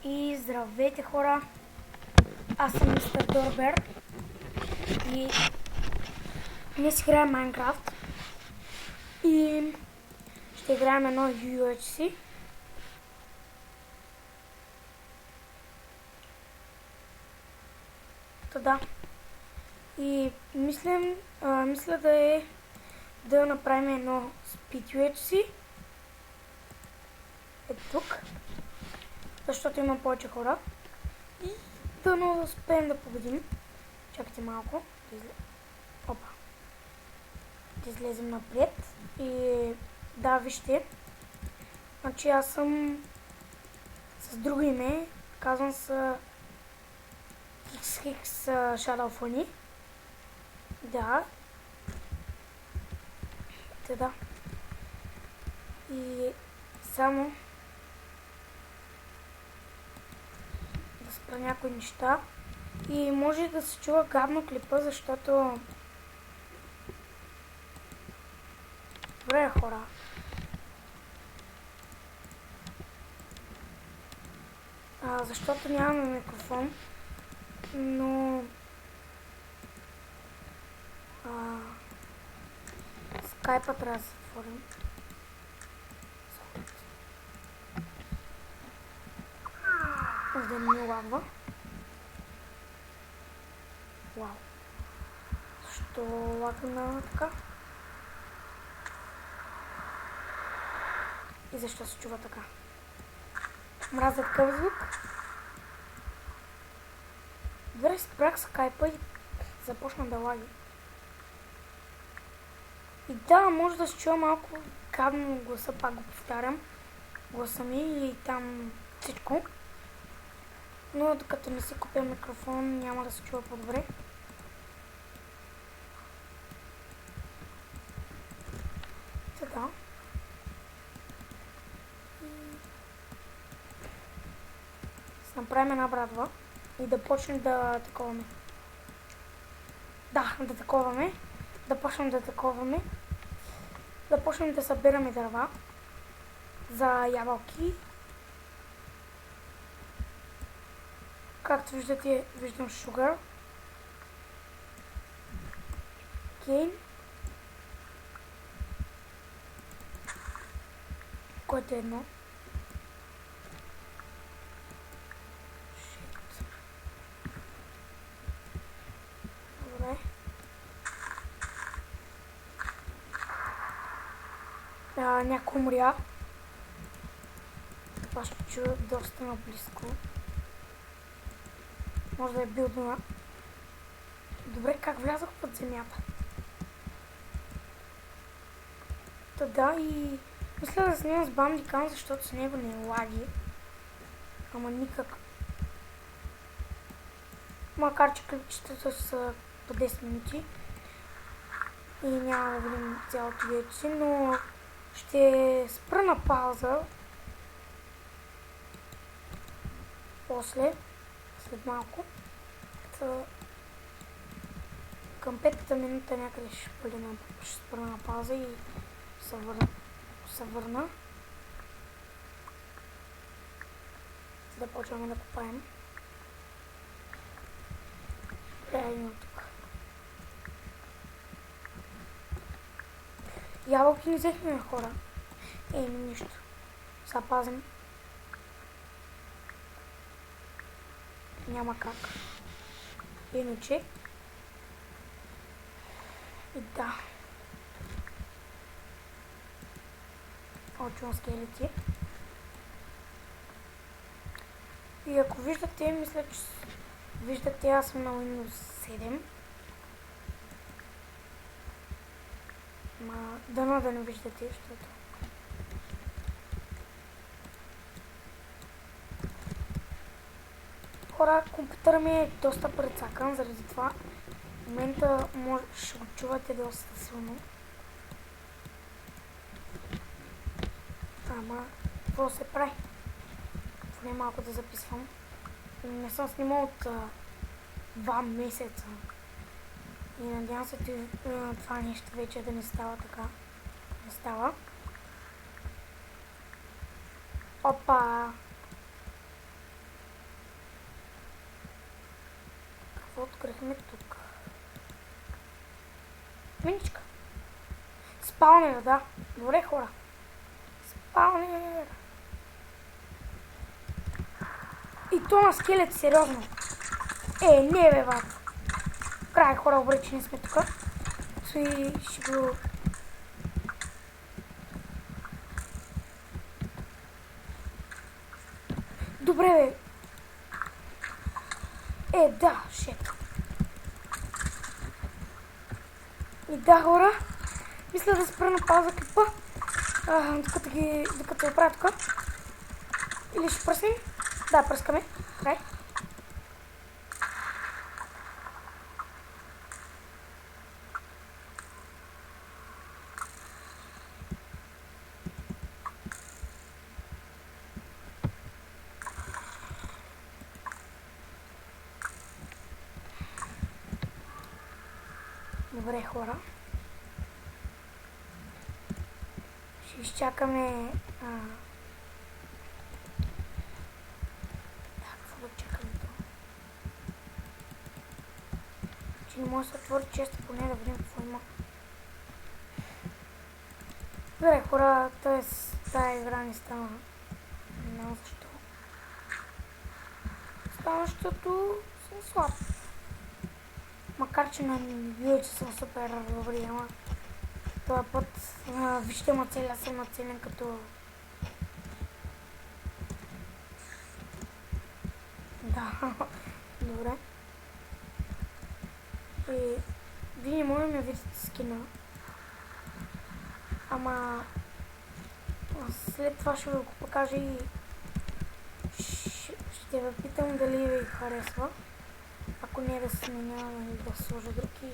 И здравейте хора, аз съм мистер Дорбер и днес играем Майнкрафт и ще играем едно UHC. Да. И мисля да направим едно Speed UHC. Ето тук, защото има повече хора и да успеем да победим. Чакайте малко. Опа. Да излезем напред и да, вижте. Значи аз съм с друго име, казвам се Hix Shadow Funny. Да. Да. И само да спра някои неща. И може да се чува гадно клипа, защото... Добре, хора. Защото нямаме микрофон, но... Скайпа трябва да се отворим. За да не ми лагва. Вау. Защо лагна така? И защо се чува така? Мразя такъв звук. Добре, спрях скайпа и започна да лаги. И да, може да се чува малко гадно гласа, пак го повтарям. Гласа ми и там всичко. Но докато не си купя микрофон, няма да се чува по-добре. Така. Ще направим една брадва и да почнем да таковаме. Да, да таковаме. Да почнем да таковаме. Да почнем да събираме дърва за ябълки. Както виждате, виждам sugar, cane, което е едно. Добре. Някой умря. Това ще чуя доста наблизко. Може да е бил дома. Добре, как влязох под земята? Да, и мисля да снимам с бандикам, защото с него не е лаги. Ама никак. Макар че клипчетата са по 10 минути. И няма да видим цялото вече, но ще спра на пауза. После. След малко. Към 5-та минута някъде ще спра на пауза и се върна. За да почваме да копаем. Има тук. Ябълки не взехме, хора. Нищо. Сега пазим. Няма как. Иначе. И да. Чувам скелети. И ако виждате, мисля, че виждате, аз съм на Windows 7. Дано да не виждате, защото... Хора, компютъра ми е доста прецакан, заради това в момента ще го чувате доста силно. Ама, какво се прави? Поне малко да записвам. Не съм снимал от 2 месеца. И надявам се това нещо вече да не става така. Не става. Опа! Отидахме тук. Миничка. Спалнер, да. Добре, хора. Спалнер. И то на скелет, сериозно. Не бе, бат. Край, хора, добре, че не сме тук. И ще го... Добре, бе. Да, шет. И да, хора. Мисля да спра на пауза клипа. Докато оправя тук. Или ще пръснем? Да, пръскаме. Край. Добре, хора. Ще изчакаме... какво да чакаме това? Че не може да се отвори често, поне да видим какво има. Добре, хора, т.е. тая игра не стана. Не знам защо. Стана, защото съм слаб. Макар че на видео, че съм супер добри, ама този път вижте ма целя, съм нацелен като... Да, добре. И вие не може да ме видите скина. Ама след това ще ви го покажа и ще ви питам дали ви харесва. Ако не да сменя и да сложа друг и...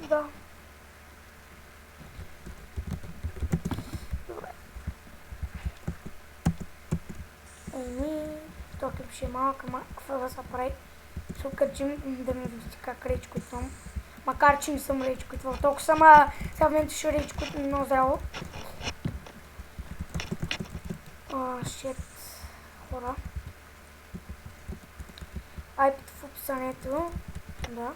Да. Добре. Това клип ще е малък, ама какво да се прави? Ще окачим да ми видите как речкотвам. Макар че не съм речкотвал толкова сама, сега в момента ще речкотвам много здраво. Шет, хора. IP в описанието. Да.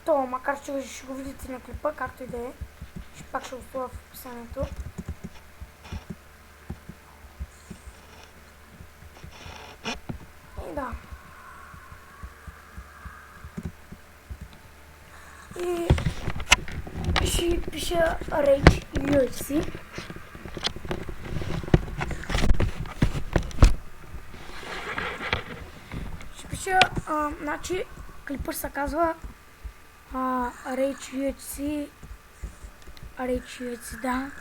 То, макар че ще го видите на клипа, както и да е. Пак ще го сложа в описанието. И да. И ще пиша Rage UFC. Значи клипът се казва Rage UFC. Rage UFC, да.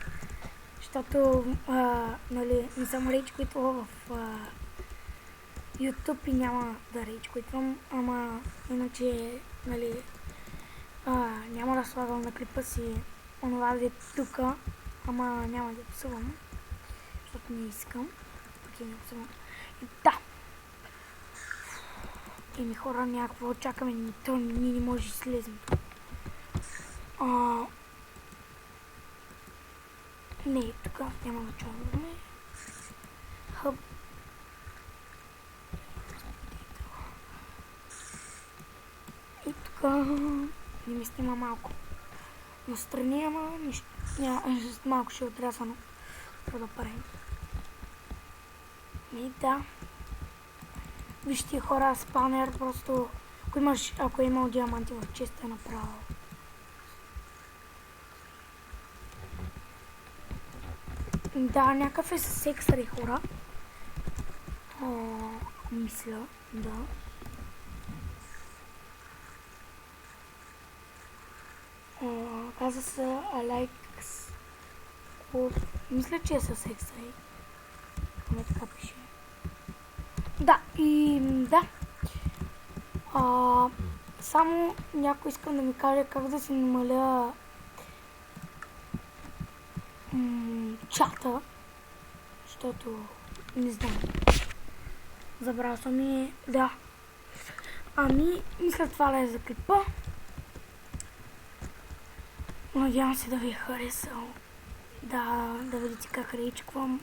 Защото нали, не съм Rage quitвала в YouTube и няма да Rage quitвам, ама иначе нали, няма да слагам на клипа си онова да е тука, ама няма да псувам, защото не искам. Пък и не псувам. И да. Еми хора, някакво чакаме, то ние не може да слезем. Не, тук няма да чуваме. Хъб. И тук не ми снима малко настрани, ама нищо. Малко ще е отрязано. Какво да правим. И да. Вижте хора, спанер, просто ако е имал диаманти в честа е направо. Да, някакъв е с екстри хора. Мисля, да. Каза се Alex. Мисля, че е с екстри. Не така пише. Да, и да. Само някой искам да ми каже как да си намаля чата, защото не знам. Забрал съм и да. Мисля това да е за клипа. Надявам се да ви е харесал. Да видите как речквам.